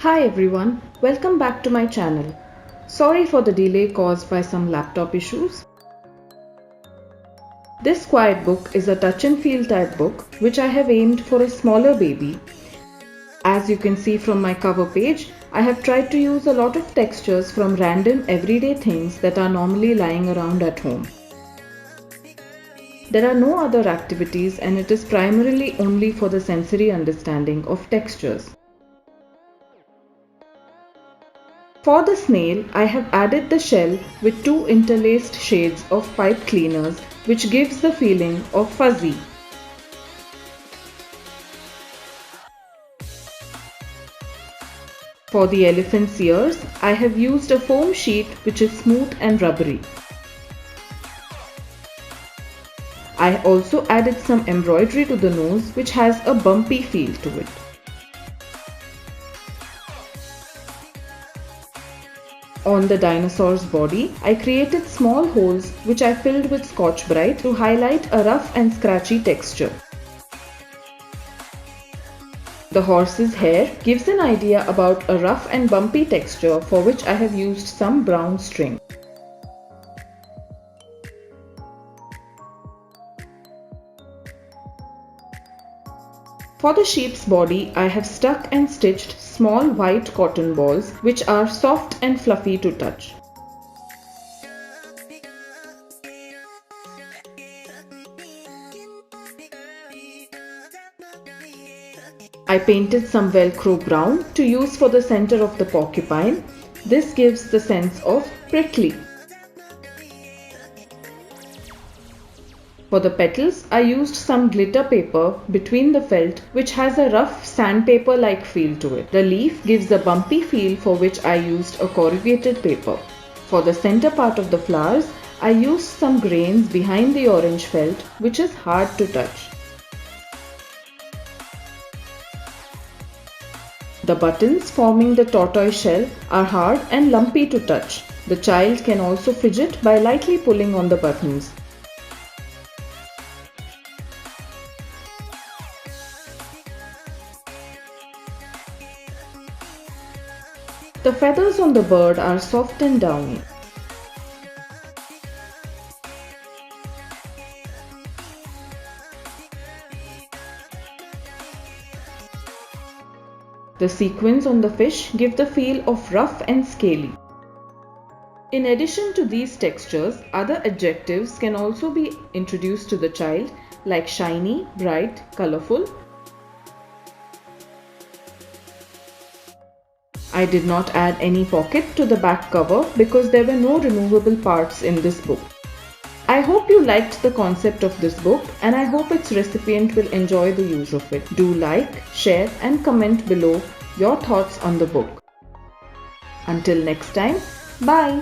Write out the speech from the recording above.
Hi everyone, welcome back to my channel. Sorry for the delay caused by some laptop issues. This quiet book is a touch and feel type book which I have aimed for a smaller baby. As you can see from my cover page, I have tried to use a lot of textures from random everyday things that are normally lying around at home. There are no other activities and it is primarily only for the sensory understanding of textures. For the snail, I have added the shell with two interlaced shades of pipe cleaners which gives the feeling of fuzzy. For the elephant's ears, I have used a foam sheet which is smooth and rubbery. I also added some embroidery to the nose which has a bumpy feel to it. On the dinosaur's body, I created small holes which I filled with Scotch-Brite to highlight a rough and scratchy texture. The horse's hair gives an idea about a rough and bumpy texture for which I have used some brown string. For the sheep's body, I have stuck and stitched small white cotton balls which are soft and fluffy to touch. I painted some Velcro brown to use for the center of the porcupine. This gives the sense of prickly. For the petals, I used some glitter paper between the felt which has a rough sandpaper-like feel to it. The leaf gives a bumpy feel for which I used a corrugated paper. For the center part of the flowers, I used some grains behind the orange felt which is hard to touch. The buttons forming the tortoise shell are hard and lumpy to touch. The child can also fidget by lightly pulling on the buttons. The feathers on the bird are soft and downy. The sequins on the fish give the feel of rough and scaly. In addition to these textures, other adjectives can also be introduced to the child like shiny, bright, colorful. I did not add any pocket to the back cover because there were no removable parts in this book. I hope you liked the concept of this book and I hope its recipient will enjoy the use of it. Do like, share and comment below your thoughts on the book. Until next time, bye!